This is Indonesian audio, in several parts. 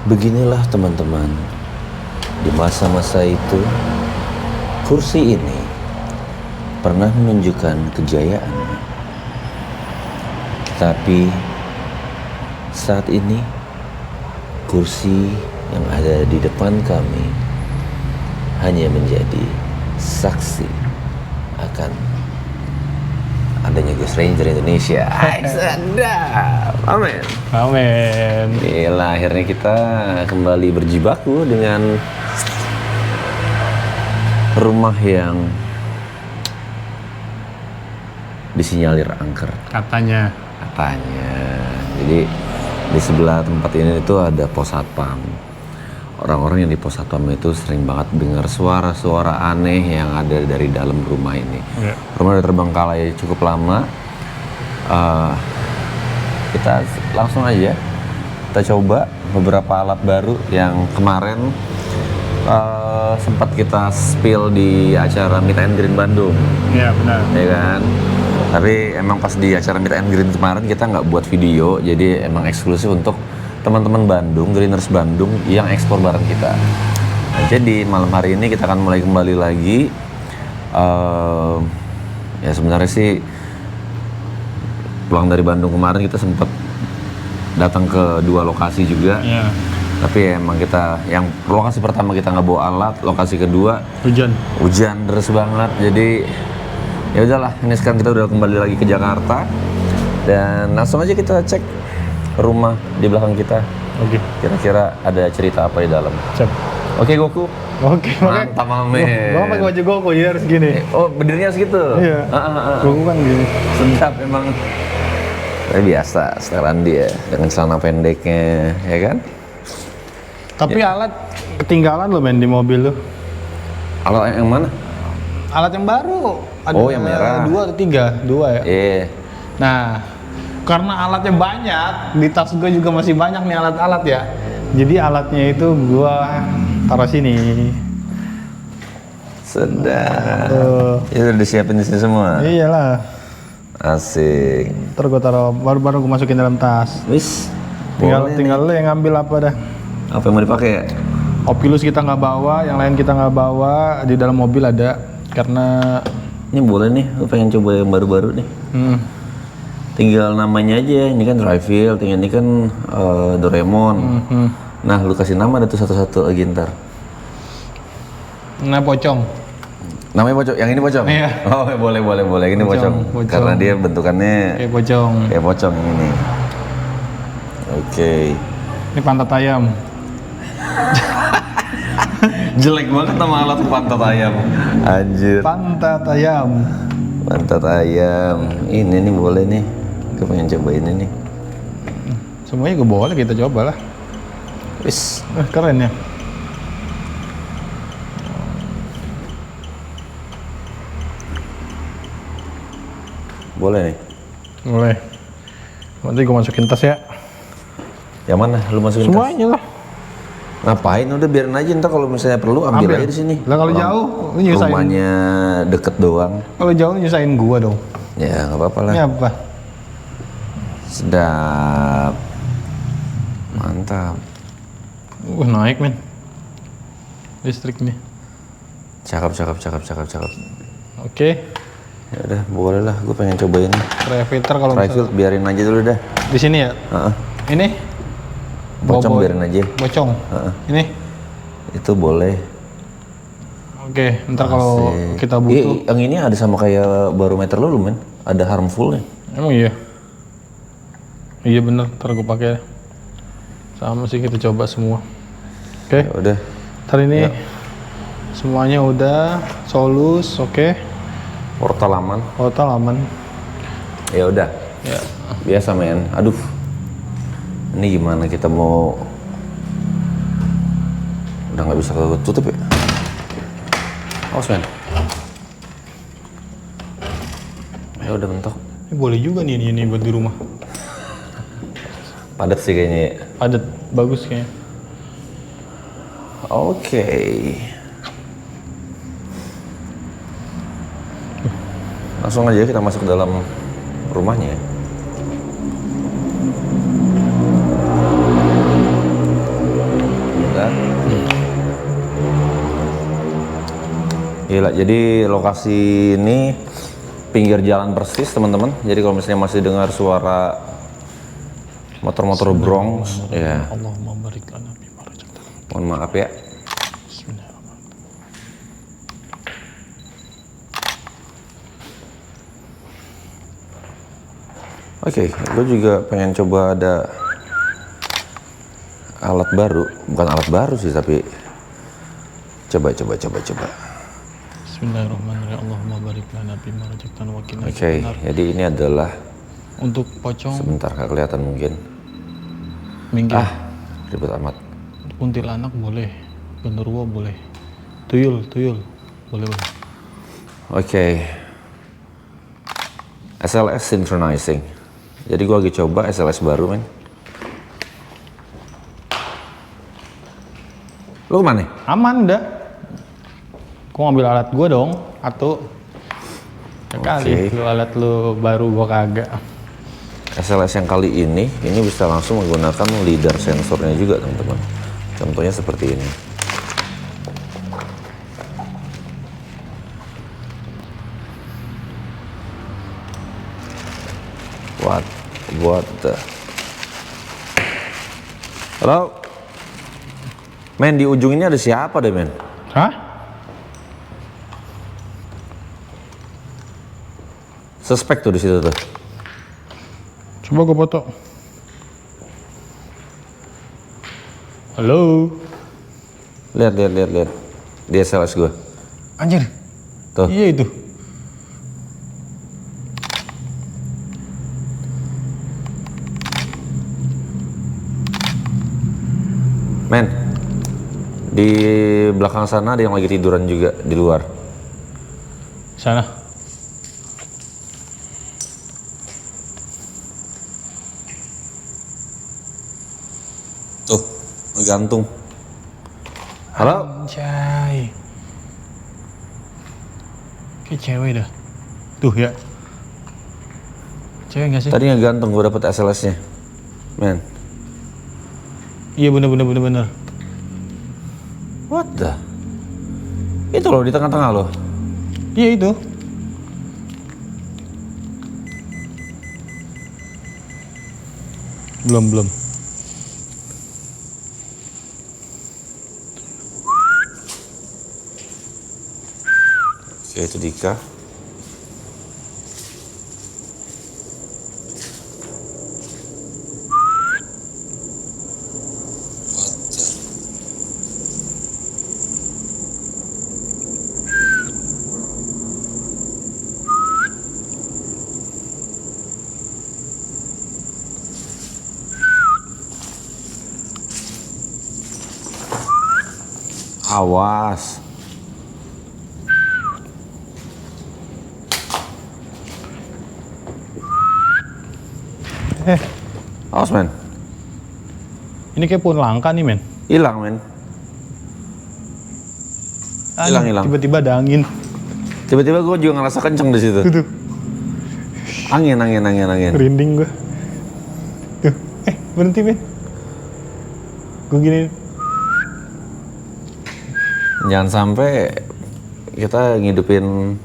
Beginilah teman-teman, di masa-masa itu, kursi ini pernah menunjukkan kejayaannya. Tapi saat ini, kursi yang ada di depan kami hanya menjadi saksi akan adanya Ghost Ranger Indonesia. Sedap, amin. Amin. Gila, akhirnya kita kembali berjibaku dengan rumah yang disinyalir angker. Katanya. Jadi di sebelah tempat ini itu ada pos satpam. Orang-orang yang di pos satpam itu sering banget dengar suara-suara aneh yang ada dari dalam rumah ini. Ya. Rumah udah terbengkalai cukup lama. Kita langsung aja kita coba beberapa alat baru yang kemarin sempat kita spill di acara Meet and Green Bandung. Iya benar. Ya kan? Tapi emang pas di acara Meet and Green kemarin kita nggak buat video, jadi emang eksklusif untuk teman-teman Bandung, Greeners Bandung yang ekspor barang kita. Nah, jadi malam hari ini kita akan mulai kembali lagi. Ya sebenarnya sih pulang dari Bandung kemarin kita sempat datang ke 2 lokasi juga. Iya. Tapi emang kita yang lokasi pertama kita nggak bawa alat, lokasi kedua hujan deras banget. Jadi ya udahlah, ini sekarang kita udah kembali lagi ke Jakarta dan langsung aja kita cek rumah di belakang kita. Oke. Kira-kira ada cerita apa di dalam? Siap. Oke, Goku. Oke. Mantap, Mame. Gua pakai baju Goku jadi harus gini. Oh, berdirinya segitu? Iya. Goku kan gini. Sedap emang. Tapi biasa, setelan dia dengan celana pendeknya, ya kan? Tapi alat ketinggalan lo men di mobil lo. Alat yang mana? Alat yang baru. Ada Oh, yang merah. 2 atau 3? 2 ya. Iya. Nah, karena alatnya banyak, di tas gue juga masih banyak nih alat-alat ya. Jadi alatnya itu gua taruh sini. Sedap. Itu udah disiapin di sini semua. Iyalah. Asik. Ntar gua taruh baru gua masukin dalam tas. Wis. Tinggal lu yang ngambil apa dah. Apa yang mau dipakai ya? Opilus kita nggak bawa, yang lain kita nggak bawa, di dalam mobil ada. Karena Ini boleh nih, lu pengen coba yang baru-baru nih. Tinggal namanya aja, ini kan Trifield, ini kan Doraemon. Nah, lu kasih nama ada tuh satu-satu lagi ntar. nah pocong. Namanya pocong, yang ini pocong? Iya. Oh, boleh. Ini pocong. Pocong. Karena dia bentukannya Kayak pocong. kayak pocong yang ini. Oke. Ini pantat ayam. Jelek banget nama alat pantat ayam. Anjir. Pantat ayam. Pantat ayam. Ini nih boleh nih. Gue pengen cobain ini nih. Semuanya gue boleh, kita coba lah. Wis. Keren ya. Boleh nih. Boleh. Nanti gue masukin tas ya. Yang mana? Lu masukin tas? Semuanya lah. Ngapain? Udah biarin aja, ntar kalau misalnya perlu ambil aja di sini. Lah kalau jauh, lu nyusahin. Rumahnya deket doang. Kalau jauh nyusahin gua dong. Ya nggak apa-apa lah. Ini apa? Sedap. Mantap. Naik men. Listrik nih. Cakep. Oke. Ya udah, boleh lah. Gue pengen cobain. Filter kalau Trifield biarin aja dulu dah. di sini ya. Ini Pocong biarin aja. Pocong. Ini. Itu boleh. Oke, ntar kalau Asik. kita butuh. Yang ini ada sama kayak barometer lu men. Ada harmfulnya. Emang iya. Iya bener, ntar gue pakai. Sama sih, kita coba semua. Oke. Ya udah. Ntar ini semuanya udah solus, oke. Portal aman. Total aman. Ya udah. Ya. Biasa men. Aduh. Ini gimana kita mau? Udah nggak bisa ketutup ya? Awas men. Ya udah mentok. Ini boleh juga nih ini buat di rumah. Padat sih kayaknya ya. Padat, bagus kayaknya. Oke. Langsung aja kita masuk ke dalam rumahnya. Gila, jadi lokasi ini pinggir jalan persis teman-teman. Jadi kalau misalnya masih dengar suara motor-motor Bronx, ya Allahumma barik lana bima razaqtana. mohon maaf ya. Bismillahirrahmanirrahim. Oke, gue juga pengen coba ada alat baru, bukan alat baru sih tapi coba. Bismillahirrahmanirrahim. Allahumma barik lana bima razaqtana wa qina Oke, jadi ini adalah Untuk pocong, sebentar nggak kelihatan mungkin. minggir. Ribet amat. Kuntilanak boleh, genderuwo boleh, tuyul boleh. Oke. SLS synchronizing. Jadi gua lagi coba SLS baru, men. Lu kemana? Aman udah. Gua ngambil alat gua dong, atau kali lu alat lu baru gua kagak. SLS yang kali ini bisa langsung menggunakan lidar sensornya juga, teman-teman. Contohnya seperti ini. What the? Halo? Men, di ujung ini ada siapa deh, men? Hah? Suspek tuh di situ tuh. Coba gua foto. Halo. Lihat. Di SLS gua. Anjir. Tuh. Iya itu. Men, di belakang sana ada yang lagi tiduran juga di luar. Sana. Tuh, gantung. Halo? Anjay. Kayak cewek dah. Tuh ya. Cewek nggak sih? Tadi ngegantung, gue dapet SLS-nya. Men, Iya bener. what the? Itu loh di tengah-tengah loh. Iya itu. Belum. Oke, itu Dika. Awas. Awas, men. Ini kayak pohon langka nih men. Hilang, men. Hilang. Tiba-tiba ada angin. Tiba-tiba gue juga ngerasa kenceng di situ. Tuh. Angin. Merinding gua. Tuh. Berhenti men. Gue gini. Jangan sampai kita ngidupin.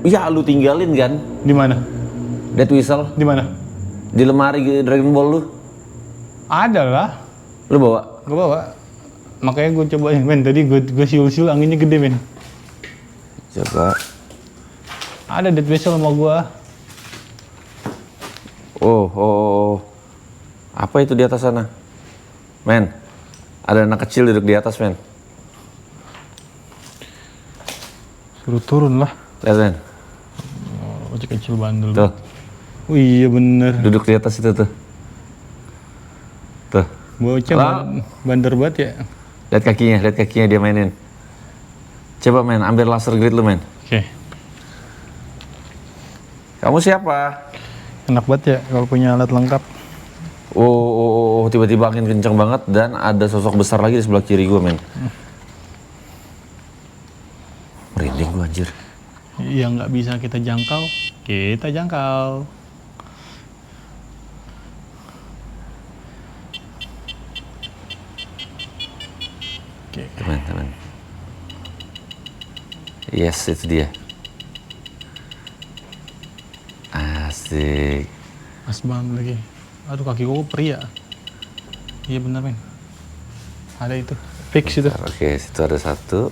Ya lu tinggalin kan? Di mana? Dead Whistle Di mana? di lemari Dragon Ball lu. Ada lah. Lu bawa? Gue bawa. Makanya gue coba men. Tadi gue siul-siul anginnya gede men. Coba. Ada dead vessel sama gue. Oh. Apa itu di atas sana? Men, ada anak kecil duduk di atas, men. Suruh turun lah. Lihat, men. Oh, kecil bandel. Tuh, Oh iya bener. duduk di atas itu tuh. Tuh. Bocah bandar banget ya. Lihat kakinya dia mainin. Coba, men, ambil laser grid lu, men. Oke. Kamu siapa? Enak banget ya kalau punya alat lengkap. Oh, tiba-tiba angin kenceng banget dan ada sosok besar lagi di sebelah kiri gue, men. Merinding gue, anjir. Yang nggak bisa kita jangkau, kita jangkau. Oke. Teman-teman. Yes, itu dia. Asik. Pas banget lagi. Aduh, kaki gue perih ya. Iya bener men. Ada itu. Fix itu. Oke, situ ada satu.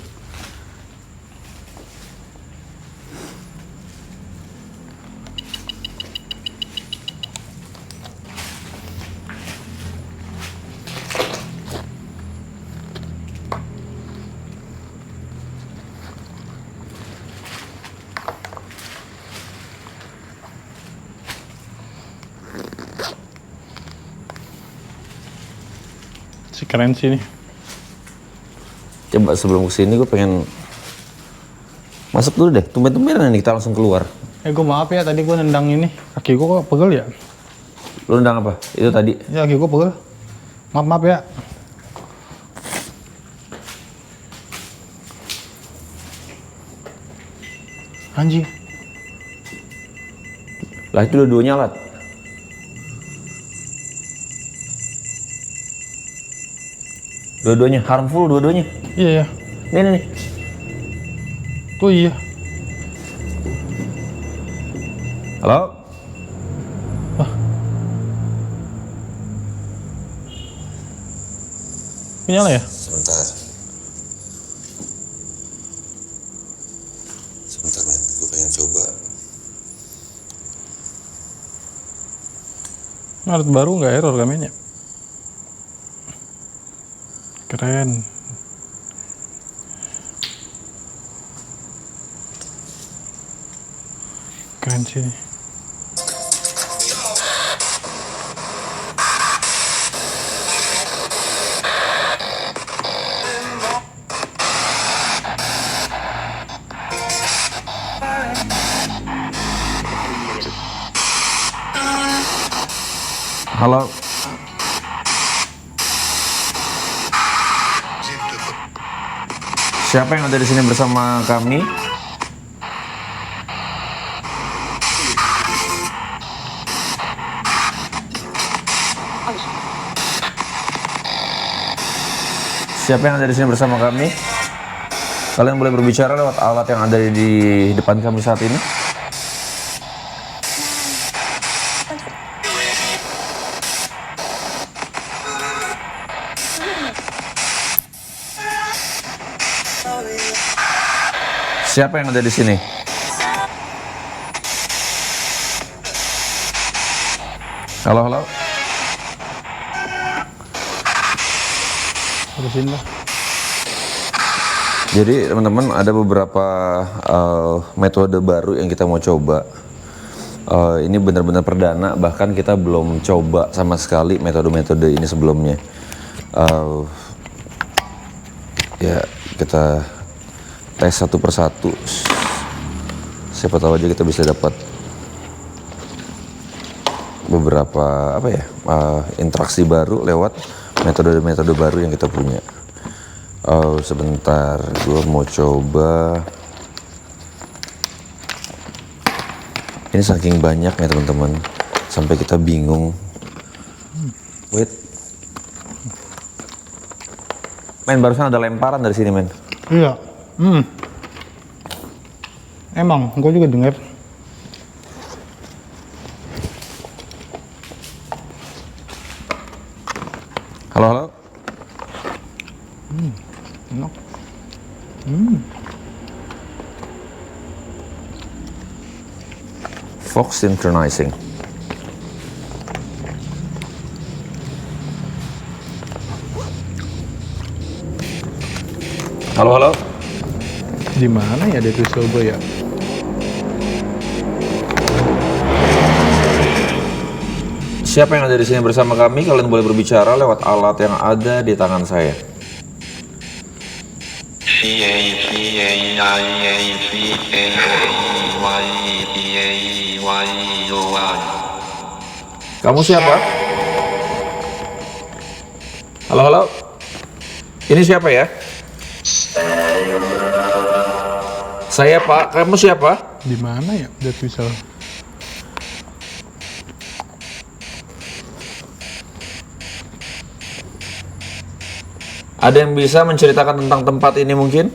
Si keren sih nih. Coba sebelum kesini gue pengen masuk dulu deh. Tumben-tumbenan nih kita langsung keluar. Gue maaf ya, tadi gue nendang ini. Kaki gue kok pegel ya? Lu nendang apa? Itu tadi? Ya, kaki gue pegel. Maaf ya. Anjing. Lah itu dua-duanya alat. Dua-duanya harmful, dua-duanya. Iya ya. Nih. Oh iya. Halo? Nyala ya? Sebentar men, gue pengen coba. Alat baru nggak error kamennya? Keren. Keren sih. Halo? Siapa yang ada di sini bersama kami? Siapa yang ada di sini bersama kami? Kalian boleh berbicara lewat alat yang ada di depan kami saat ini. Siapa yang ada di sini? Halo. Terusin lah. Jadi teman-teman ada beberapa metode baru yang kita mau coba. Ini benar-benar perdana, bahkan kita belum coba sama sekali metode-metode ini sebelumnya. Ya kita tes satu persatu. Siapa tahu aja kita bisa dapat beberapa interaksi baru lewat metode-metode baru yang kita punya. Sebentar, gue mau coba. Ini saking banyaknya teman-teman, sampai kita bingung. Wait, men, barusan ada lemparan dari sini, men. Iya. Emang, gue juga denger. Halo. Enak. Fox synchronizing. Halo. Di mana ya dia tuh Sobo ya? Siapa yang ada di sini bersama kami? Kalian boleh berbicara lewat alat yang ada di tangan saya. Kamu siapa? Halo. Ini siapa ya? Saya Pak. Kamu siapa? Di mana ya dia tuh Sobo? Ada yang bisa menceritakan tentang tempat ini mungkin?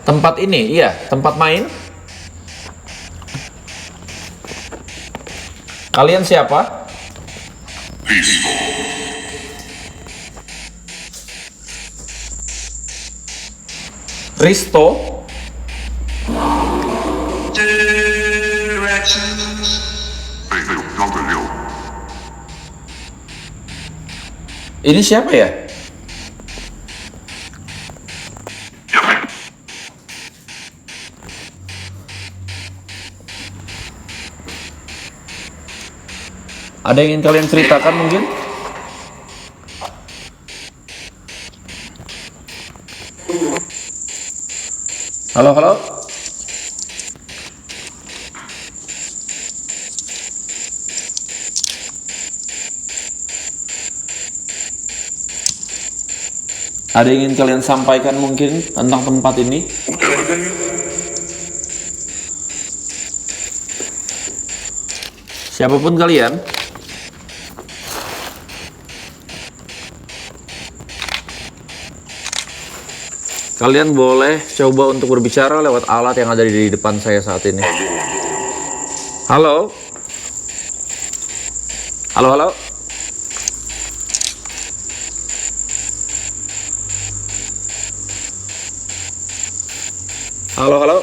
Tempat ini, iya, tempat main. Kalian siapa? Risto. Ini siapa ya? Ada yang ingin kalian ceritakan mungkin? Halo, halo. Ada yang ingin kalian sampaikan mungkin tentang tempat ini? Siapapun kalian. Kalian boleh coba untuk berbicara lewat alat yang ada di depan saya saat ini. Halo? Halo, halo? Halo, halo?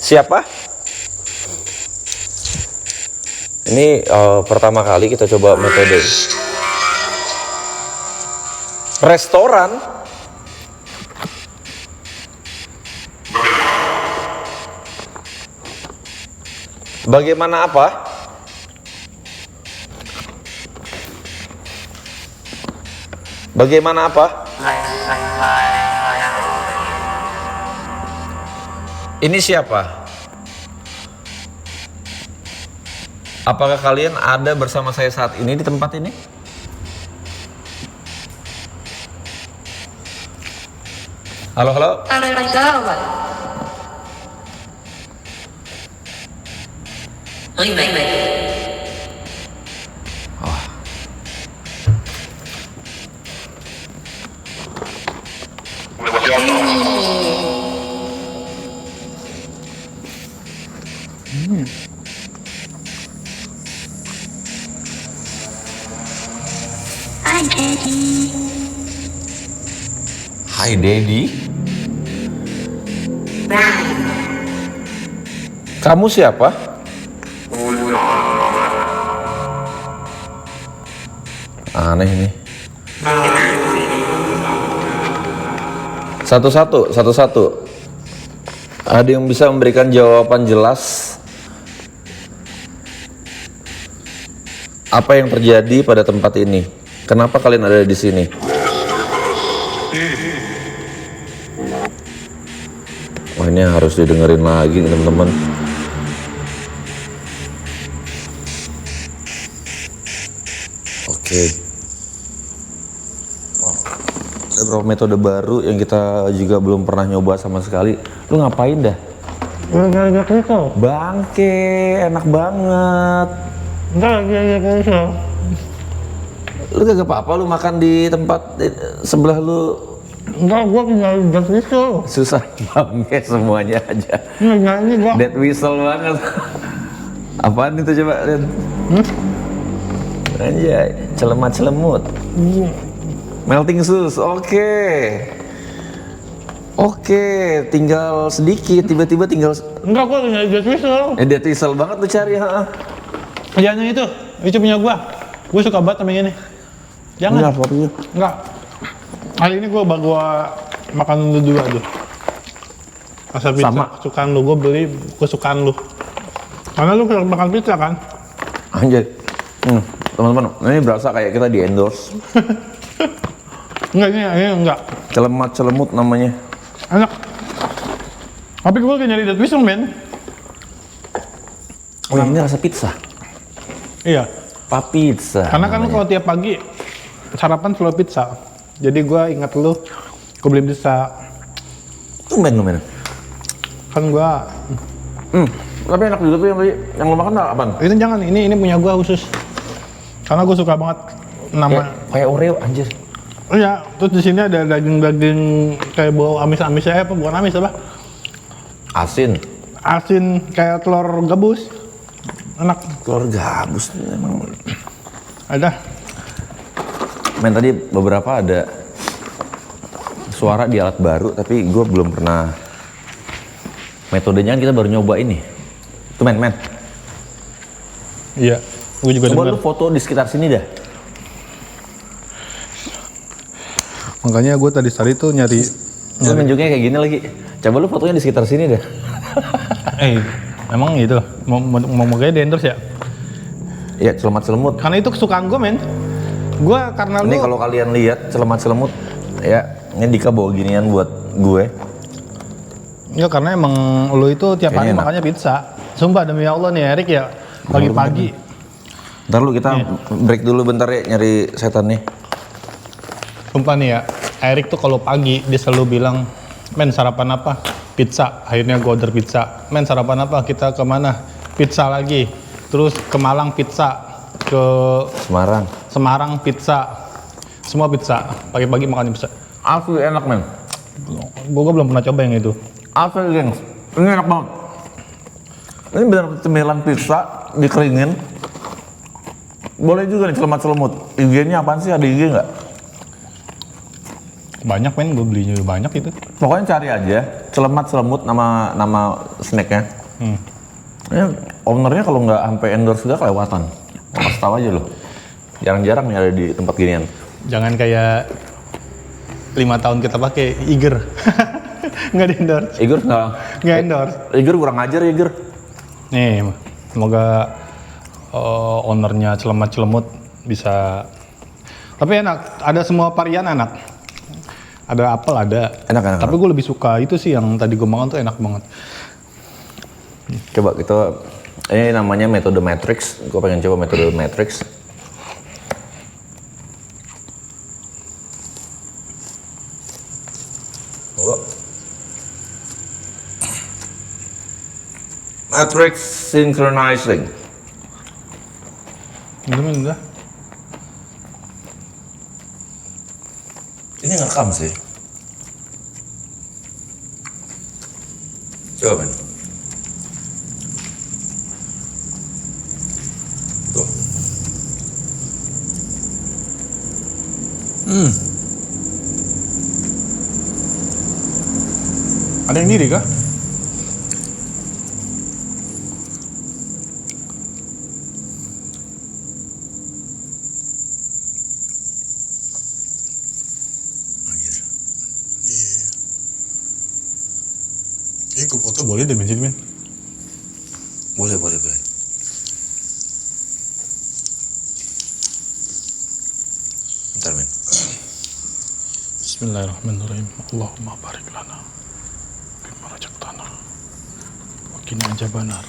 Siapa? Ini pertama kali kita coba metode restoran. Bagaimana apa? Bagaimana apa? Ini siapa? Apakah kalian ada bersama saya saat ini di tempat ini? Halo, halo? Oh. Hai Daddy. Kamu siapa? Aneh ini. Satu-satu. Ada yang bisa memberikan jawaban jelas apa yang terjadi pada tempat ini? Kenapa kalian ada di sini? Wah, ini harus didengerin lagi nih teman-teman. Oke. Wow. Ada beberapa metode baru yang kita juga belum pernah nyoba sama sekali. Lu ngapain dah? Gak kristal. Bangke, enak banget. Enggak, gak kristal. Lu gak apa-apa lu makan di tempat sebelah lu? Enggak, gua tinggal dead whistle. Susah bangke semuanya aja. Enggak, ini gua. Dead whistle banget. Apaan itu coba lihat? Anjay, celemat-celemut. Melting sus, oke. Oke, tinggal sedikit, tiba-tiba tinggal. Enggak, gua tinggal dead whistle. Dead whistle banget lu cari, ha? Jangan yang itu punya gua. Gua suka banget sama yang ini. Jangan. Enggak. Kali ini gua makan lu dulu aja. Rasa pizza, sama. Kesukaan lu, gua beli kesukaan lu. Karena lu makan pizza kan? Anjay. Teman-teman, ini berasa kayak kita di endorse. Enggak, ini enggak. Celemat-celemut namanya. Enak. Tapi gua lagi nyari dead whistle, men. Oh, ini rasa pizza. Iya. Pizza. Karena kan lu kalau tiap pagi sarapan selalu pizza. Jadi gua ingat lu, gua beli pizza. Tumben lu men. Kan gua Tapi enak juga tuh yang lu makan apaan? itu jangan, ini punya gua khusus. Karena gua suka banget nama Kayak Oreo anjir. iya, terus di sini ada daging-daging kayak bau amis-amis apa bukan amis apa? Asin. Asin kayak telur gabus. Enak. Telur gabus emang. Ada. Men tadi beberapa ada suara di alat baru tapi gue belum pernah metodenya kan kita baru nyoba ini. Tuh men. Iya, gue juga Coba dengar. lu foto di sekitar sini dah. Makanya gue tadi tuh nyari. Lu nunjuknya kayak gini lagi. Coba lu fotonya di sekitar sini dah. Emang gitu? Mau kayak di endorse ya? Ya celemat-celemut. Karena itu kesukaan gue men. Gue karena Ini lu. kalau kalian lihat celemat-celemut ya ini Dika bawa ginian buat gue. Ya karena emang lu itu tiap hari Kayaknya enak. makannya pizza. Sumpah demi Allah nih Erik ya. Pagi-pagi. Ntar lu kita break dulu bentar ya nyari setan nih. Sumpah nih ya. Erik tuh kalau pagi dia selalu bilang, men sarapan apa? Pizza. Akhirnya gue order pizza. Men sarapan apa? Kita kemana? Pizza lagi. Terus ke Malang pizza. Ke Semarang pizza. Semua pizza. Pagi-pagi makan pizza. Asli enak men. Gue belum pernah coba yang itu. Asli gengs. Ini enak banget. Ini benar cemilan pizza dikeringin. Boleh juga nih celemat-celemut. IG-nya apaan sih? Ada IG nggak? Banyak men, gue belinya banyak itu. Pokoknya cari aja celemat-celemut nama snacknya. Ini ownernya kalau nggak sampai endorse juga kelewatan. Kasih tahu aja loh. Jarang-jarang nih ada di tempat ginian. Jangan kayak 5 tahun kita pakai Iger. Nggak di endorse. Iger Nggak endorse. Iger kurang ajar Iger. Nih, semoga ownernya celemat-celemut bisa. Tapi enak, ada semua varian enak. Ada apel ada. Enak. Tapi gue lebih suka itu sih yang tadi gue makan tuh enak banget. Coba kita, ini namanya metode matrix. Gue pengen coba metode matrix. Oh. Matrix synchronizing. Enggak. Ini ngerekam sih. Coba men. Tuh. Ada yang diri kah? Gue foto boleh deh men. Boleh. Bentar men. Bismillahirrahmanirrahim. Allahumma barik lana bima razaqtana wa qina adzabannar.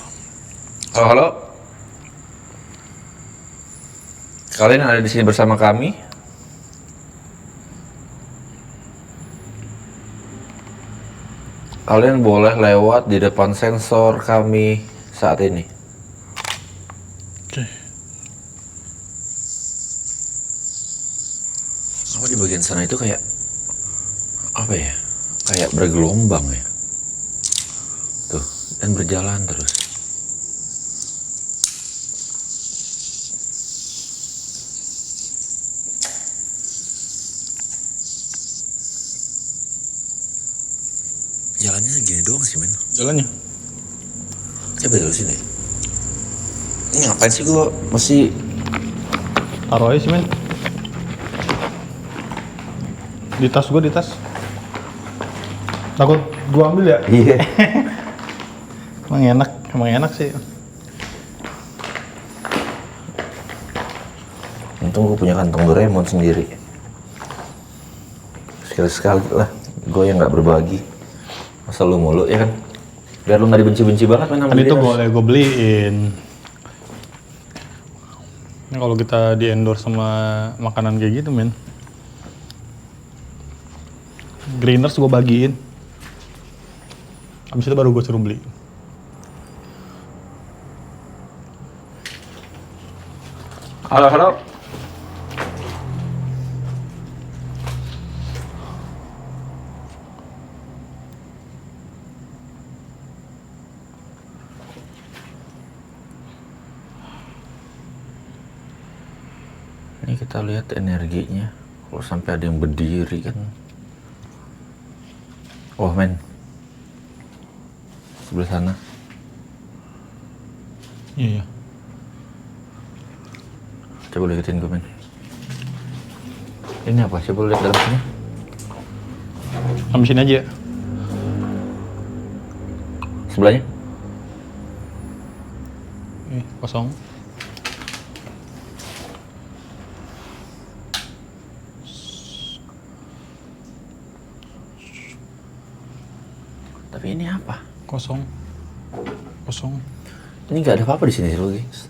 Halo. Kalian ada di sini bersama kami. Kalian boleh lewat di depan sensor kami saat ini. Oke. Apa di bagian sana itu kayak apa ya? Kayak bergelombang ya. Tuh, dan berjalan terus. Jalannya gini doang sih men. Jalannya. Coba dulu sini. Ini ngapain sih gua masih Taruh aja sih men. Di tas gue, di tas. Takut gua ambil ya? iya. Emang enak sih. Untung gue punya kantong Doraemon sendiri. Sekali-sekali lah, gue yang nggak berbagi. Masa lu mulu ya kan? Biar lu nggak dibenci-benci banget men sama Kan itu dia. boleh gue beliin. Ini kalau kita di endorse sama makanan kayak gitu men. Greeners gue bagiin. Habis itu baru gue suruh beli. Halo, halo. Ini kita lihat energinya. Kalau sampai ada yang berdiri kan. Oh men. Sebelah sana. Iya. Coba lihatin gue men. Ini apa? Coba lihat dalam sini. Ambil sini aja. Sebelahnya. Kosong. Tapi ini apa? Kosong. Ini nggak ada apa-apa di sini loh guys.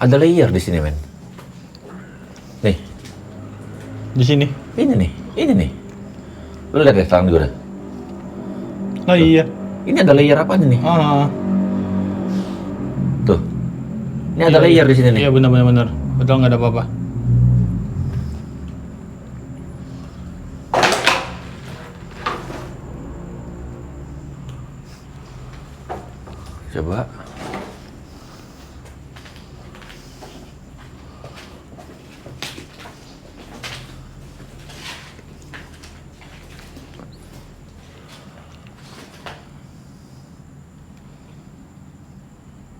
Ada layer di sini men. Nih. Di sini. Ini nih. Lu lihat deh tangan gue dah. Oh iya. Ini ada layer apa nih? Tuh. Ini ada layer di sini nih. Iya benar. Betul nggak ada apa-apa. Coba.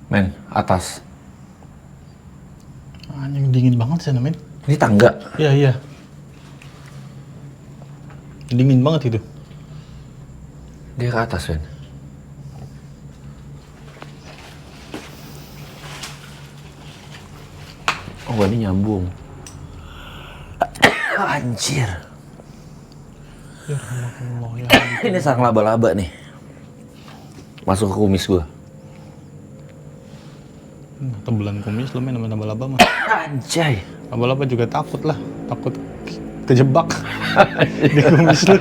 Men, atas. Anjing dingin banget sih men. Ini tangga. Iya. Dingin banget itu. Dia ke atas, men. Oh, ini nyambung. Anjir. Ya Allah, ya. Ini sarang laba-laba nih. Masuk ke kumis gua. Tembelan kumis lu main sama laba-laba mah. Anjay. Laba-laba juga takut lah. Takut kejebak di kumis lu.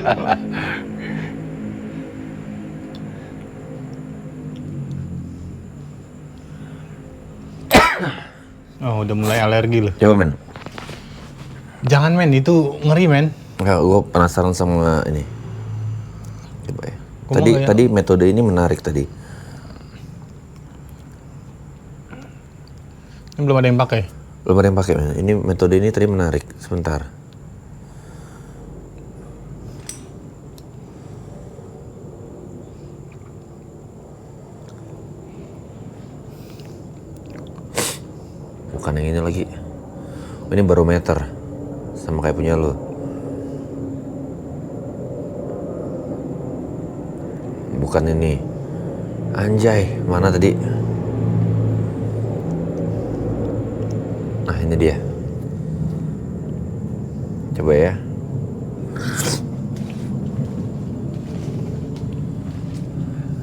Oh, udah mulai alergi loh. Coba men. Jangan men, itu ngeri men. Enggak, gua penasaran sama ini. Coba ya. Gua mau ya. Tadi metode ini menarik tadi. Ini belum ada yang pakai. Belum ada yang pakai men. Ini metode ini tadi menarik. Sebentar. Bukan yang ini lagi. Oh, ini barometer. Sama kayak punya lo. Bukan ini. Anjay, mana tadi? Nah, ini dia. Coba ya.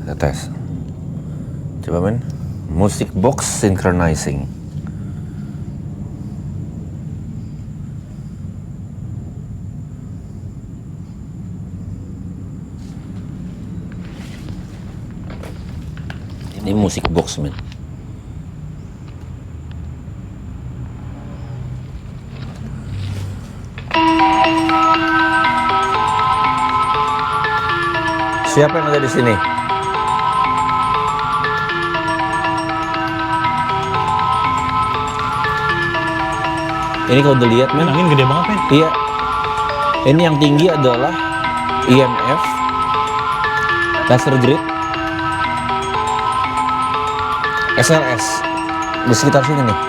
Kita tes. Coba men. Music box synchronizing. Ini musik box men. Siapa yang ada di sini? Ini kalau dilihat men, Angin gede banget men. iya. Ini yang tinggi adalah IMF, laser grid, SLS di sekitar sini nih.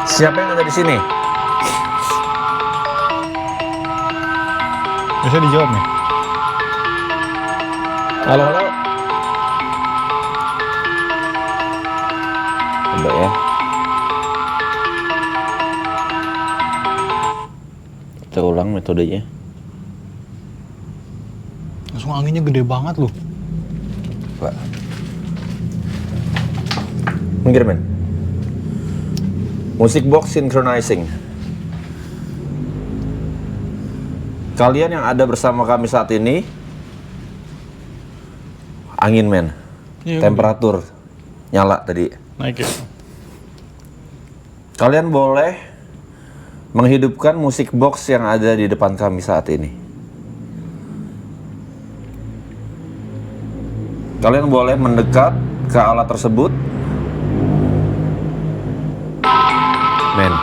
Siapa yang ada di sini? Bisa dijawab nih. Halo, halo. Coba ya. Kita ulang metodenya. Langsung anginnya gede banget loh. Pak. Minggir men. Music box synchronizing. Kalian yang ada bersama kami saat ini, angin men, Iya, temperatur nyala tadi. naik ya. Kalian boleh menghidupkan musik box yang ada di depan kami saat ini. Kalian boleh mendekat ke alat tersebut. Men.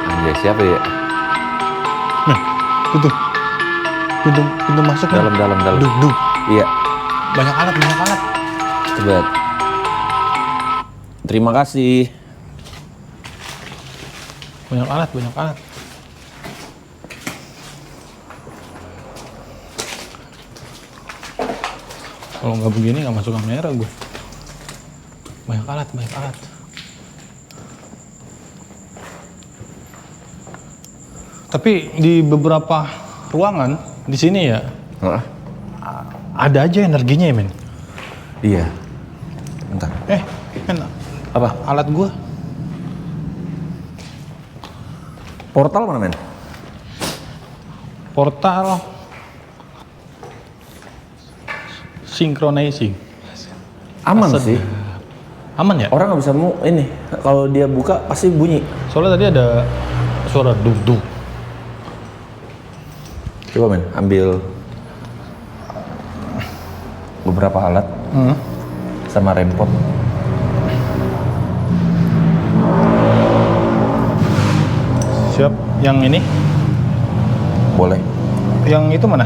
Anjay, siapa ya? Nah, itu pintu masuk nih. Dalam. Duh. Iya, Banyak alat. coba. Terima kasih. Banyak alat. Kalau nggak begini nggak masuk kamera gue. Banyak alat. Tapi di beberapa ruangan di sini ya Hah? ada aja energinya ya men. Iya. Bentar. Men, Apa? alat gue Portal mana men? portal synchronizing. Aman Aset. sih. Aman ya? Orang nggak bisa ini. Kalau dia buka pasti bunyi. Soalnya tadi ada suara duk. Coba men, ambil beberapa alat sama rempot. Siap. Yang ini? Boleh. Yang itu mana?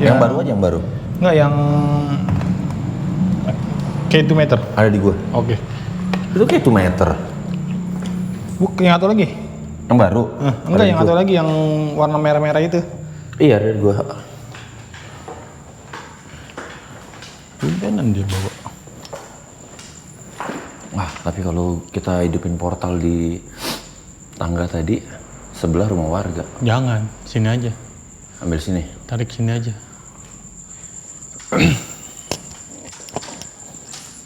Yang baru aja, yang baru. Enggak, yang K2 meter. Ada di gua. Oke. Itu kayak 2 meter. Yang satu lagi? Yang baru. Enggak, Ada yang di satu gua. lagi yang warna merah-merah itu. Iya, ada di gua. Tumbenan dia bawa. Wah, tapi kalau kita hidupin portal di tangga tadi, sebelah rumah warga. Jangan, sini aja. Ambil sini. Tarik sini aja.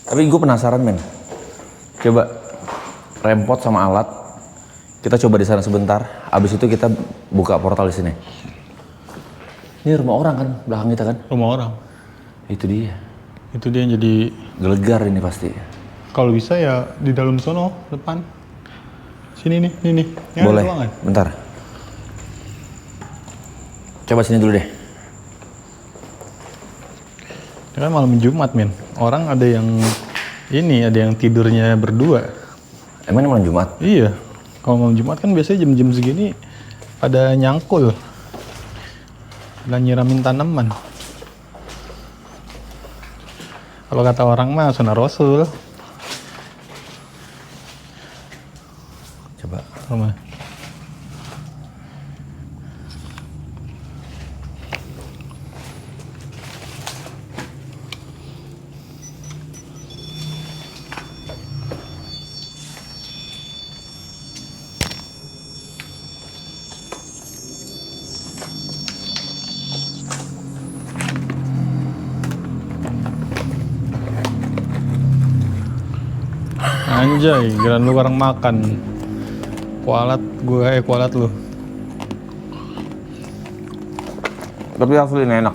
Tapi gue penasaran men. Coba rempot sama alat. Kita coba di sana sebentar. Abis itu kita buka portal di sini. Ini rumah orang kan, belakang kita kan? Rumah orang. Itu dia. Itu dia yang jadi Gelegar ini pasti. kalau bisa ya di dalam sono depan. Sini nih. Ini Boleh. ada ruangan. Bentar. Coba sini dulu deh. Ini kan malam Jumat, men. Orang ada yang tidurnya berdua. Emang ini malam Jumat? Iya. Kalau malam Jumat kan biasanya jam-jam segini pada nyangkul. Dan nyiramin tanaman. Kalau kata orang mah sunah Rasul. Coba. Rumah. Anjay, kirain lu orang makan. Kualat lu. Tapi asli ini enak.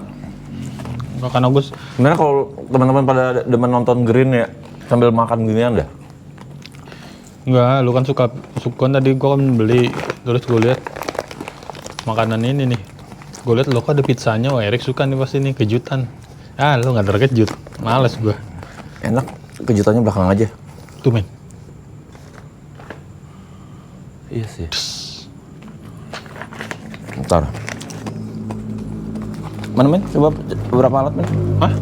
Makan Agus. Sebenarnya kalau teman-teman pada demen nonton Green ya, sambil makan ginian dah. Enggak, lu kan suka tadi gua kan beli. Terus gue lihat makanan ini nih. Gue lihat lo kok ada pizzanya, wah Erik suka nih pasti nih, kejutan. Ah, lu nggak terkejut. Males gua. Enak, kejutannya belakang aja. Tuh, men. Iya sih. Bentar. Mana men? Coba beberapa alat men. Hah?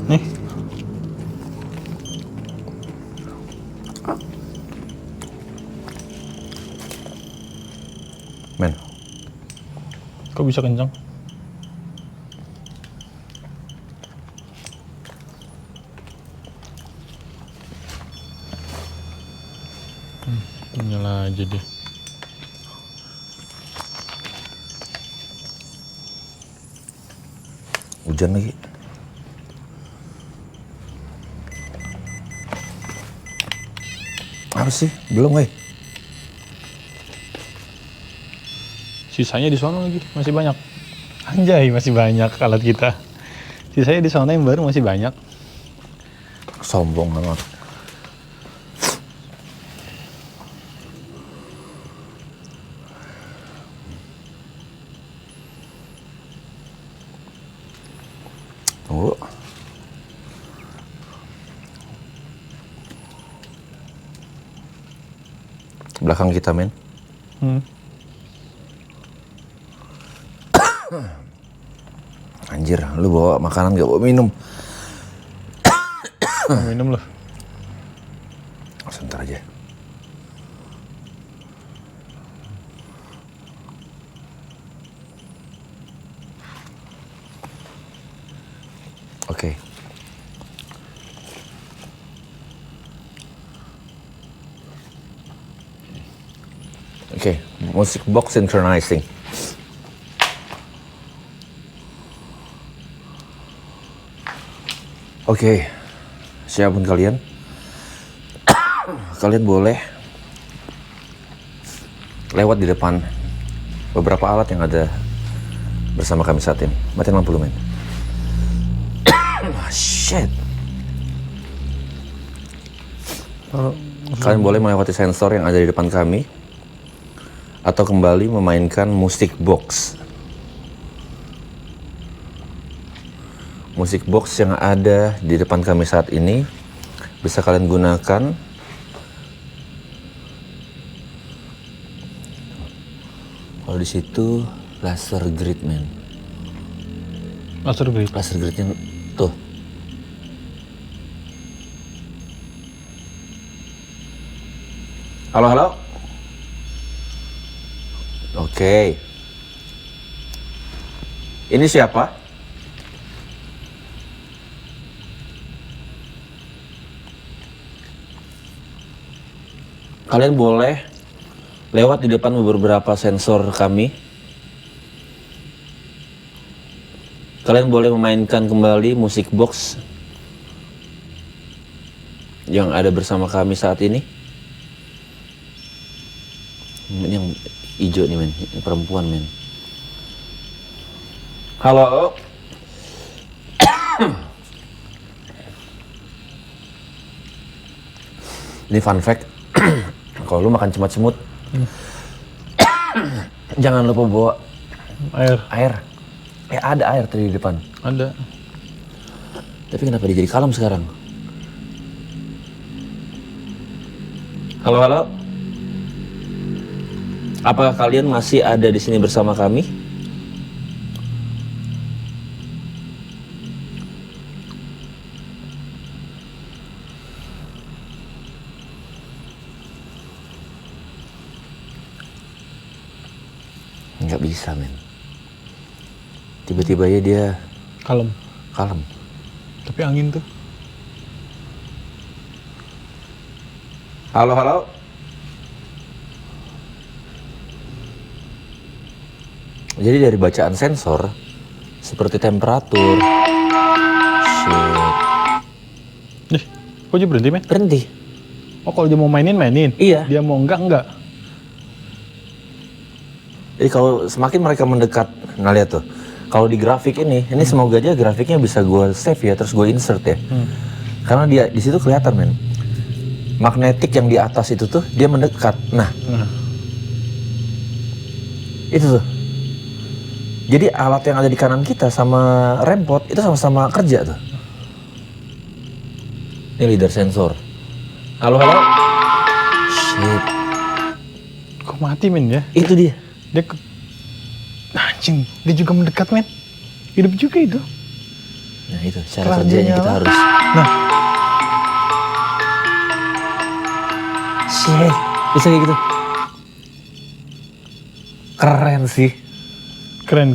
Nih. Men. Kok bisa kencang? Nyala aja deh. Hujan lagi. Apa sih? Belum, weh. Sisanya di sono lagi, masih banyak. Anjay, masih banyak alat kita. Sisanya di sono yang baru masih banyak. Sombong banget. Tunggu. Belakang kita, men. Anjir, lu bawa makanan gak bawa minum? Minum loh. Sebentar aja. Oke. Oke, music box synchronizing. Oke, siapapun kalian, kalian boleh lewat di depan beberapa alat yang ada bersama kami saat ini. Matiin lampu lu, men. Shit. Kalian boleh melewati sensor yang ada di depan kami atau kembali memainkan musik box. Musik box yang ada di depan kami saat ini bisa kalian gunakan kalau di situ laser grid, men. Laser grid. Laser gridnya tuh. Halo, halo. Oke. Ini siapa? Kalian boleh lewat di depan beberapa sensor kami. Kalian boleh memainkan kembali musik box yang ada bersama kami saat ini. Ini yang hijau nih, men. Ini perempuan, men. Halo. Ini fun fact. Kalau lu makan cemut-cemut, jangan lupa bawa air. Ada air tadi di depan. Ada. Tapi kenapa dia jadi kalem sekarang? Halo, halo. Apakah kalian masih ada di sini bersama kami? Nggak bisa, men. Tiba-tiba ya dia Kalem. Tapi angin tuh. Halo, halo. Jadi dari bacaan sensor seperti temperatur. Shit. Kok dia berhenti, men? Berhenti. Oh, kalau dia mau mainin. Iya. Dia mau enggak. Jadi kalau semakin mereka mendekat, nah lihat tuh. Kalau di grafik ini semoga aja grafiknya bisa gue save ya, terus gue insert ya. Karena dia di situ kelihatan, men. Magnetik yang di atas itu tuh dia mendekat. Nah. Itu tuh. Jadi alat yang ada di kanan kita sama rempot itu sama-sama kerja tuh. Ini leader sensor. Halo, halo. Shit. Kok mati, men, ya? Itu dia. Anjing, dia juga mendekat, men. Hidup juga itu. Nah itu cara kerjanya kita harus. Nah. Shit, bisa kayak gitu. Keren sih. Keren.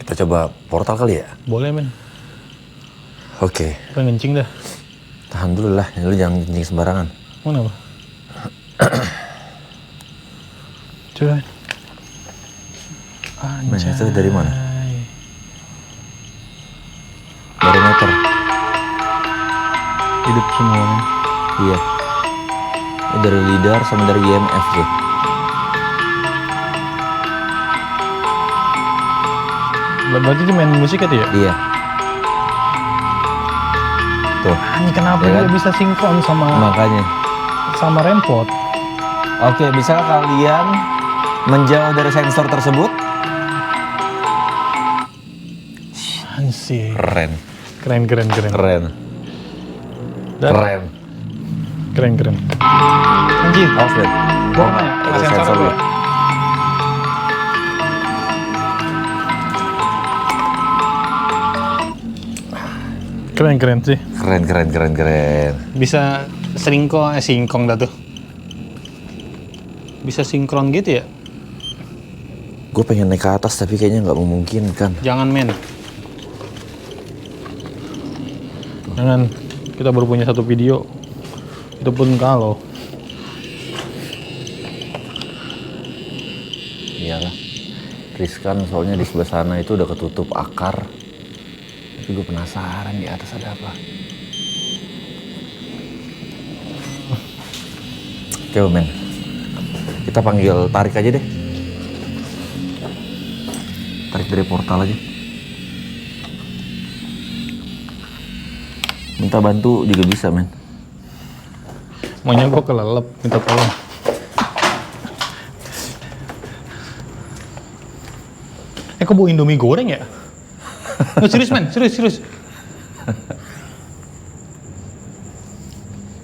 Kita coba portal kali ya? Boleh, men. Oke. Kita ngencing dah. Tahan dulu lah, lu jangan kencing sembarangan. Mana, Pak? Coba. Nah, itu dari mana? Barometer. Hidup semua, men. Iya. Ini dari lidar sama dari IMF tuh. Berarti itu main musik itu ya? Iya. Tuh. Ini kenapa Ya dia kan? bisa sinkron Makanya. sama rempot? Oke, bisa kalian menjauh dari sensor tersebut? Anjir. Keren. Keren. Keren. Dan- Keren. Anjir. Awas, Ben. Gua mana ya? Kena sensor dulu. gua. Keren sih. Keren. Bisa singkong dah tuh. Bisa sinkron gitu ya? Gue pengen naik ke atas tapi kayaknya nggak memungkinkan. Jangan men. Jangan. Kita baru punya satu video. Itu pun kalau. Iyalah. Riskan soalnya di sebelah sana itu udah ketutup akar. Tapi gue penasaran di atas ada apa. Coba men. Kita panggil Tarik aja deh. Tarik dari portal aja. Minta bantu juga bisa men. Maunya gua kelelep, minta tolong. Kok bawa Indomie goreng ya? Oh, serius men, serius.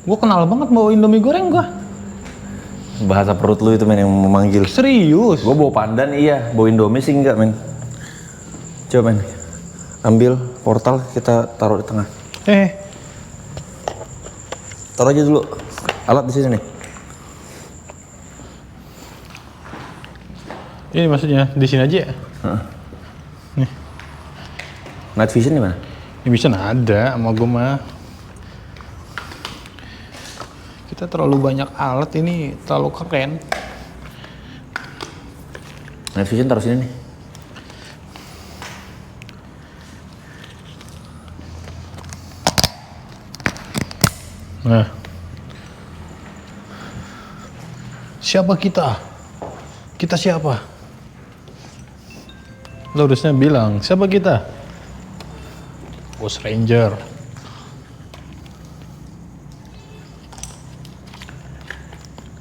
Gua kenal banget bawa Indomie goreng gua. Bahasa perut lu itu men yang memanggil. Serius. Gue bawa pandan iya, bawa Indomie sih enggak men. Coba men, ambil portal kita taruh di tengah. Taruh aja dulu, alat di sini nih. Ini maksudnya di sini aja ya? Nih. Night vision di mana? Ini bisa ada sama gue mah. Kita terlalu banyak alat ini, terlalu keren. Night vision taruh sini nih. Nah. Siapa kita? Kita siapa? Lo harusnya bilang, siapa kita? Ghost Ranger.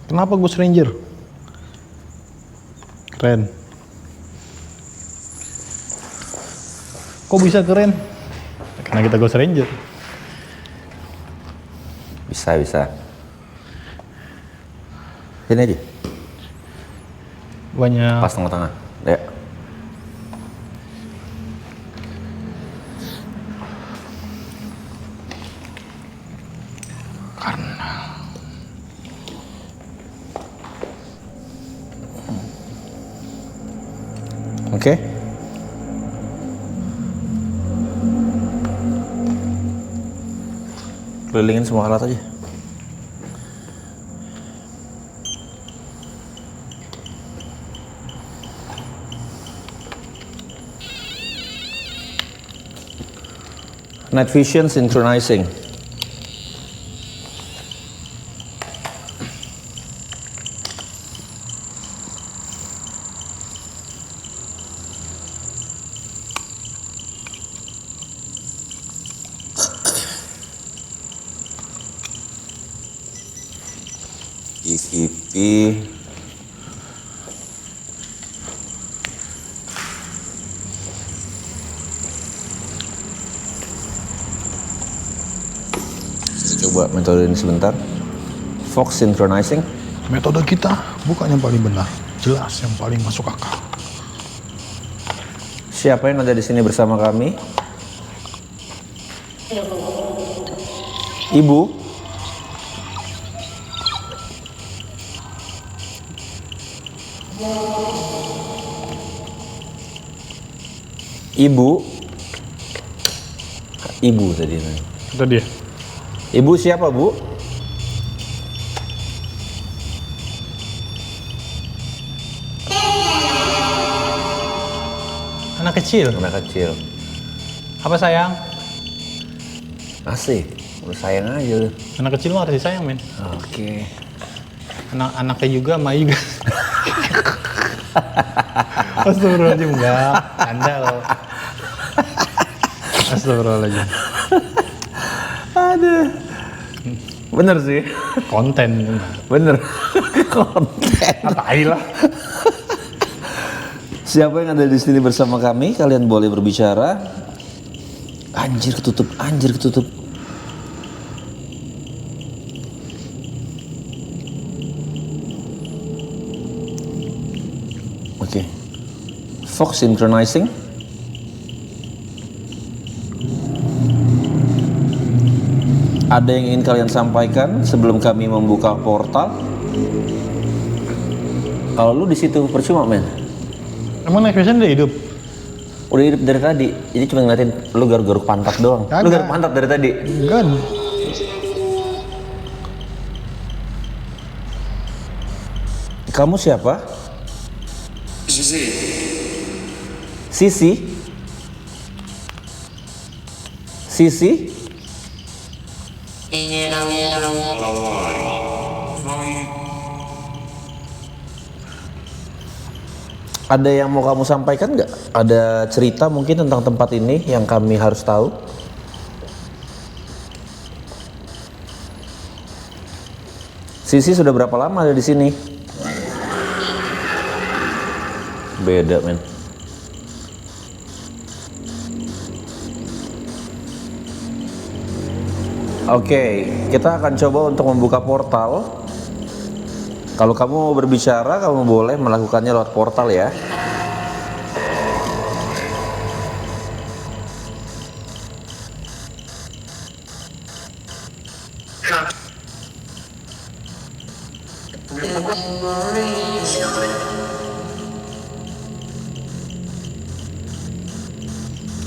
Kenapa Ghost Ranger? Keren. Kok bisa keren? Karena kita Ghost Ranger. Bisa. Sini aja, Banyak. pas tengah-tengah. Ya. Oke. Kelilingin semua alat aja. Night vision synchronizing. EVP kita coba metode ini sebentar. Fox synchronizing. Metode kita bukan yang paling benar, jelas yang paling masuk akal. Siapa yang ada di sini bersama kami? Ibu. Ibu tadi. Itu dia. Ibu siapa, Bu? Anak kecil. Anak kecil. Apa sayang? Asik. Udah sayang aja lu. Anak kecil mah harus disayang, men. Oke. Anaknya juga, Mai juga. Astagfirullahaladzim, enggak. Anda loh. Astagfirullahaladzim. Aduh. Bener sih. Konten. Bener. Konten. Lah. Siapa yang ada di sini bersama kami? Kalian boleh berbicara. Anjir ketutup. Oke. Fox synchronizing. Ada yang ingin kalian sampaikan sebelum kami membuka portal? Kalau lu di situ percuma, men. Emang next mission udah hidup? Udah hidup dari tadi. Jadi cuma ngeliatin lu garuk-garuk pantat doang. Kagak. Lu garuk pantat dari tadi. Enggak. Kamu siapa? Sisi? Ada yang mau kamu sampaikan nggak? Ada cerita mungkin tentang tempat ini yang kami harus tahu? Sisi sudah berapa lama ada di sini? Beda, men. Oke, kita akan coba untuk membuka portal. Kalau kamu berbicara, kamu boleh melakukannya lewat portal ya.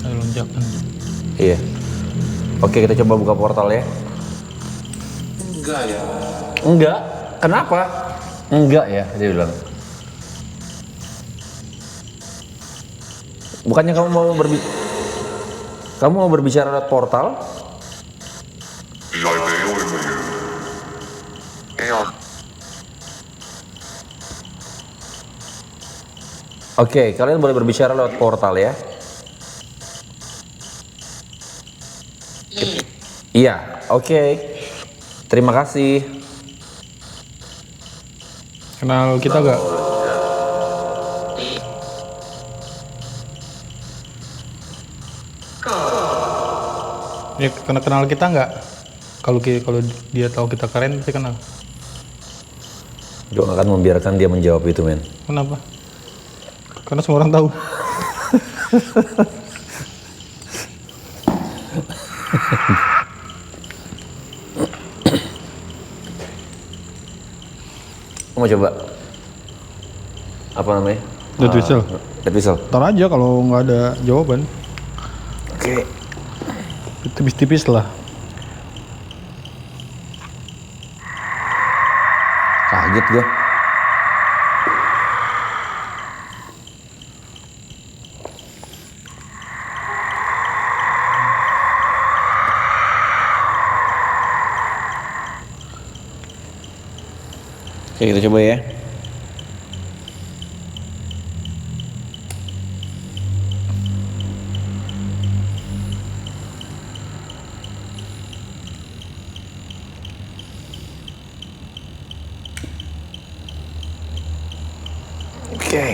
Ada lonjakan. Iya. Oke, kita coba buka portal ya. Enggak ya. Enggak. Kenapa? Enggak ya, dia bilang. Bukannya kamu mau berbicara lewat portal? Oke, kalian boleh berbicara lewat portal ya. Iya, oke. Terima kasih. Kenal kita gak? Ya kenal kita nggak? Kalau dia tahu kita keren pasti kenal. Gue akan membiarkan dia menjawab itu, men. Kenapa? Karena semua orang tahu. Mau coba apa namanya? Dead Whistle. Dead Whistle. Ntar aja kalau nggak ada jawaban. Oke. Tipis-tipis lah. Kaget gue. Oke, kita coba ya. Oke.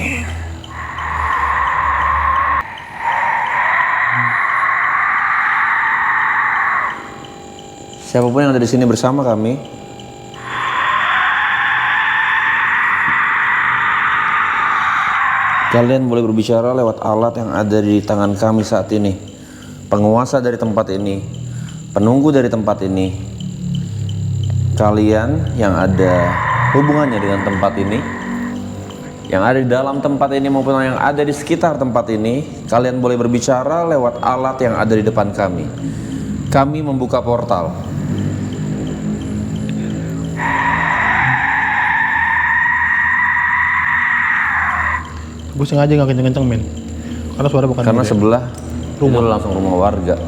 Siapapun yang ada di sini bersama kami, kalian boleh berbicara lewat alat yang ada di tangan kami saat ini. Penguasa dari tempat ini, penunggu dari tempat ini, kalian yang ada hubungannya dengan tempat ini, yang ada di dalam tempat ini maupun yang ada di sekitar tempat ini, kalian boleh berbicara lewat alat yang ada di depan kami. Kami membuka portal. Gue sengaja nggak kenceng-kenceng, men. Karena suara bukan Karena gede. sebelah Rumah. itu langsung rumah warga.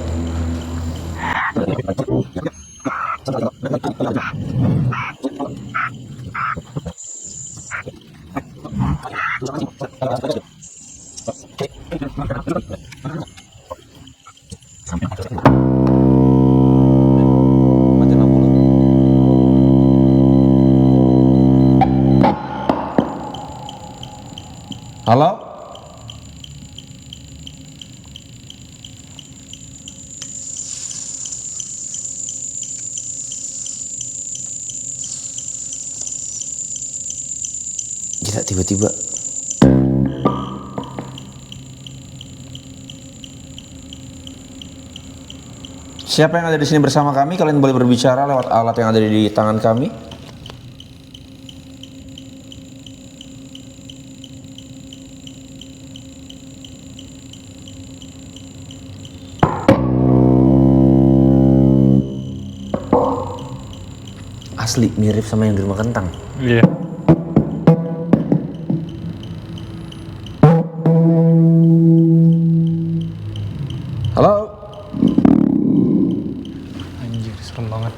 Matiin lampu lu. Halo? Gila, tiba-tiba. Siapa yang ada di sini bersama kami? Kalian boleh berbicara lewat alat yang ada di tangan kami. Asli mirip sama yang di rumah kentang. Iya. Halo? Anjir, serem banget.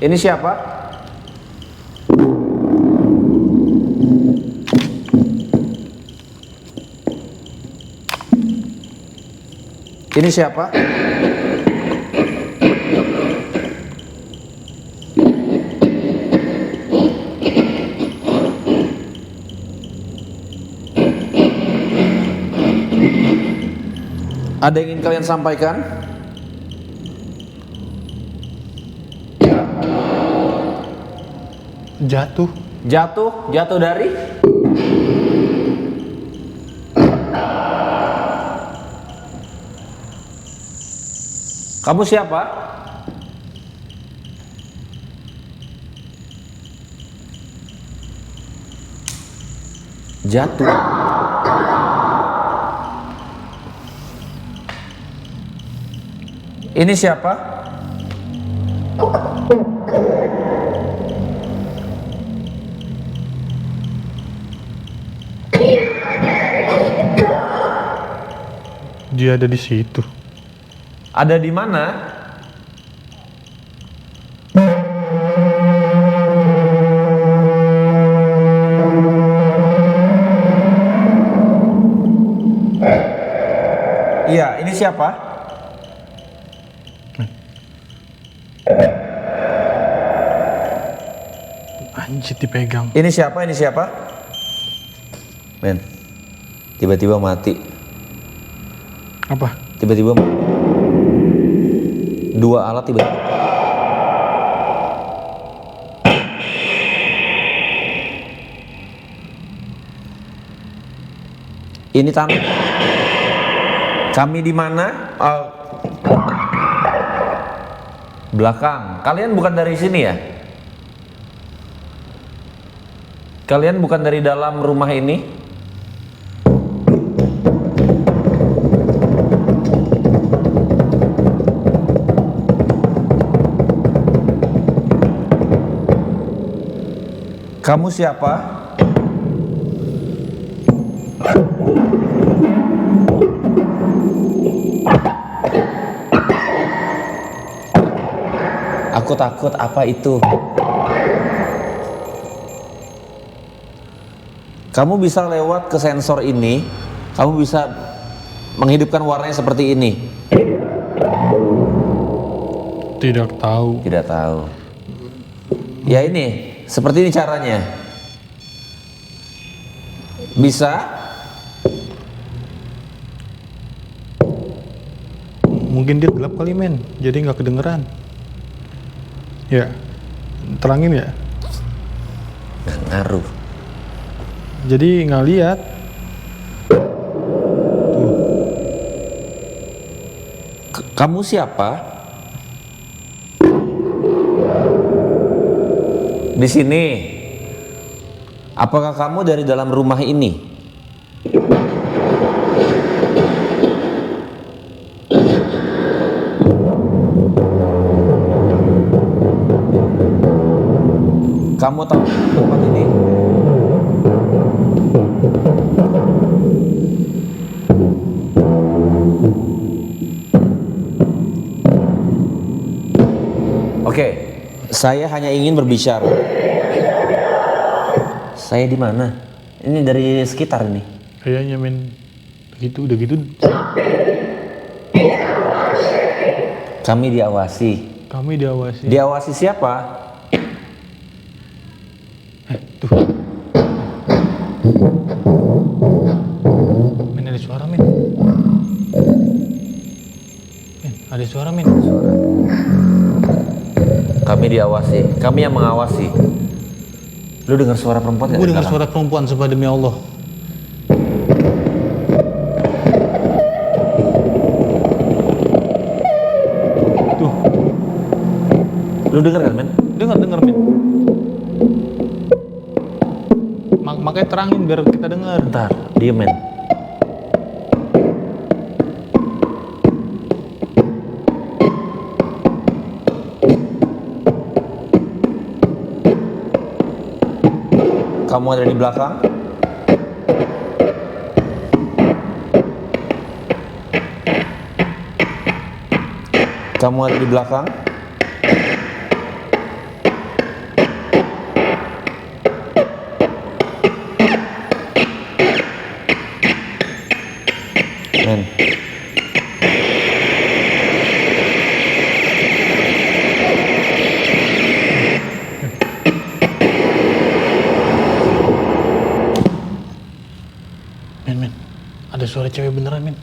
Ini siapa? Ini siapa? Ada yang ingin kalian sampaikan? Jatuh. Jatuh dari? Kamu siapa? Jatuh. Ini siapa? Dia ada di situ. Ada di mana? Iya, ini siapa? Anjir, dipegang. Ini siapa? Ini siapa? Men, tiba-tiba mati. Apa? Tiba-tiba dua alat tiba-tiba. Ini tanah. Kami di mana? Belakang. Kalian bukan dari sini ya? Kalian bukan dari dalam rumah ini? Kamu siapa? Aku takut, apa itu? Kamu bisa lewat ke sensor ini, kamu bisa menghidupkan warnanya seperti ini. Tidak tahu. Tidak tahu. Ya ini, seperti ini caranya. Bisa? Mungkin dia gelap kali, men. Jadi nggak kedengeran. Ya, terangin ya. Nggak ngaruh. Jadi nggak lihat. Kamu siapa? Di sini. Apakah kamu dari dalam rumah ini? Kamu tahu tempat ini? Oke, saya hanya ingin berbicara. Saya di mana? Ini dari sekitar ini. Kayaknya, men. Begitu, udah gitu. Kami diawasi. Kami diawasi. Diawasi siapa? Tuh. Men, ada suara, men. Men, ada suara, men. Kami diawasi. Kami yang mengawasi. Lu dengar suara perempuan nggak? Gue dengar suara perempuan, sumpah demi Allah. Tuh. Lu dengar kan, men? Dengar, men. Makanya terangin biar kita dengar. Bentar, diem, men. Kamu ada di belakang? Kamu ada di belakang? Men. Men. Ada suara cewek beneran, men.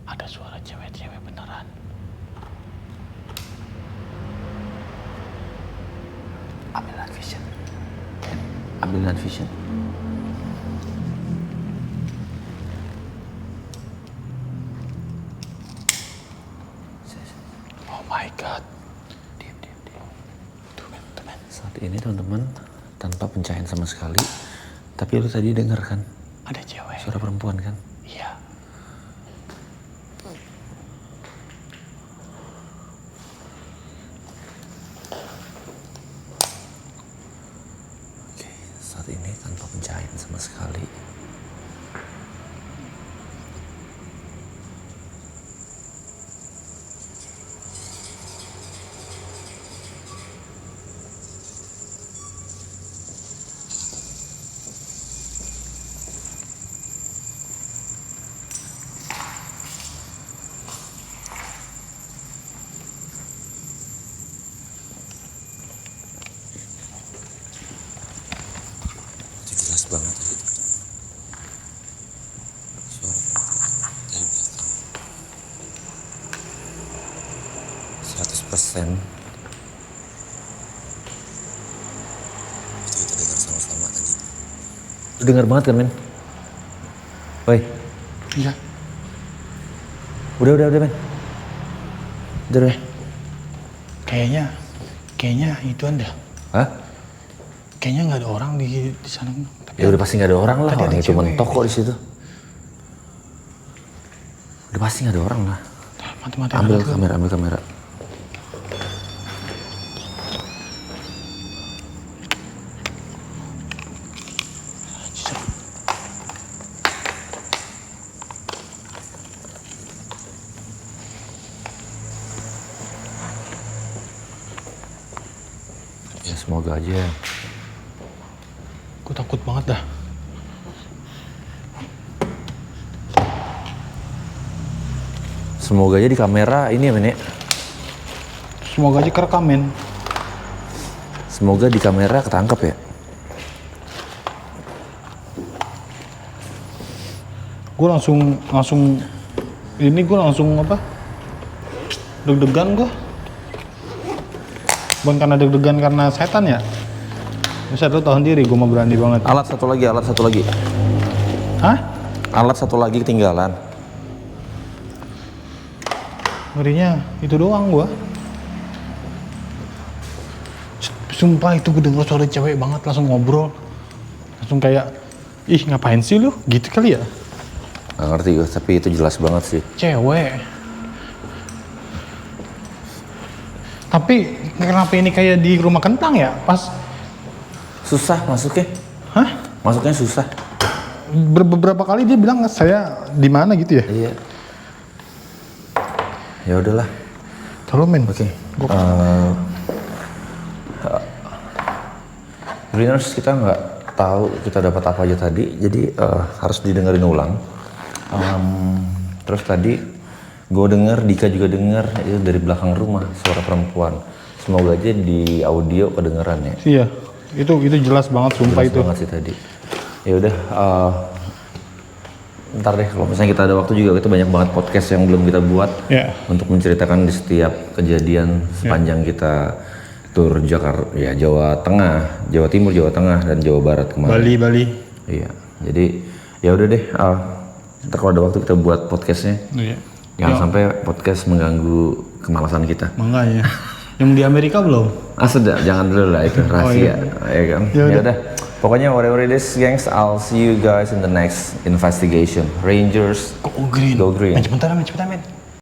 Ada suara cewek beneran. Ambil night vision. Ambil night vision. Oh my god. Diam. Tuh, men. Saat ini teman-teman tanpa pencahayaan sama sekali, tapi lu tadi dengar kan? Ada cewek. Suara perempuan kan? Iya. Oke, saat ini tanpa pencahayaan sama sekali. Jelas banget tadi. Suara perempuan dari belakang. 100%. Itu kita dengar sama-sama tadi. Lu dengar banget kan, men? Woi. Iya. Udah, men. Udah, deh. Kayaknya itu Anda. Hah? Kayaknya nggak ada orang di sana. Tapi Ya udah pasti nggak ada orang lah, tadi ada orang itu cewek. mentok kok di situ. Udah pasti nggak ada orang lah. Mati-mati. Ambil kamera. Ya semoga aja. Gue takut banget dah. Semoga aja di kamera ini ya, men ya. Semoga aja kerekam, men. Semoga di kamera ketangkep ya. Gue langsung ini gue langsung apa? Deg-degan gue. Bukan karena deg-degan karena setan ya. Bisa lu tahu sendiri, gue mah berani banget. Alat satu lagi. Hah? Alat satu lagi ketinggalan. Ngerinya itu doang gue. Sumpah itu gue denger suara cewek banget, langsung ngobrol. Langsung kayak, ih ngapain sih lu? Gitu kali ya? Gak ngerti gue, tapi itu jelas banget sih. Cewek. Tapi kenapa ini kayak di rumah kentang ya? Pas Susah masuknya. hah? Masuknya susah. Beberapa kali dia bilang saya di mana gitu ya? Iya. Ya udahlah. Tolong men. Oke. Greeners kita nggak tahu kita dapat apa aja tadi, jadi harus didengerin ulang. Terus tadi gue denger, Dika juga denger itu dari belakang rumah suara perempuan. Semoga aja di audio kedengeran ya. Iya, itu jelas banget sumpah Jelas itu. banget sih tadi. Ya udah, ntar deh kalau misalnya kita ada waktu juga kita banyak banget podcast yang belum kita buat untuk menceritakan di setiap kejadian sepanjang kita tur Jakarta, ya Jawa Tengah, Jawa Timur, Jawa Tengah dan Jawa Barat kemarin. Bali. Iya, jadi ya udah deh. Ntar kalau ada waktu kita buat podcastnya. Iya. Jangan sampai podcast mengganggu kemalasan kita. Makanya. Yang di Amerika belum? Sudah, jangan dulu lah itu rahasia, ya kan? Ya udah. Pokoknya whatever it is, gengs, I'll see you guys in the next investigation. Rangers, Go green. Go green. Cepetan men.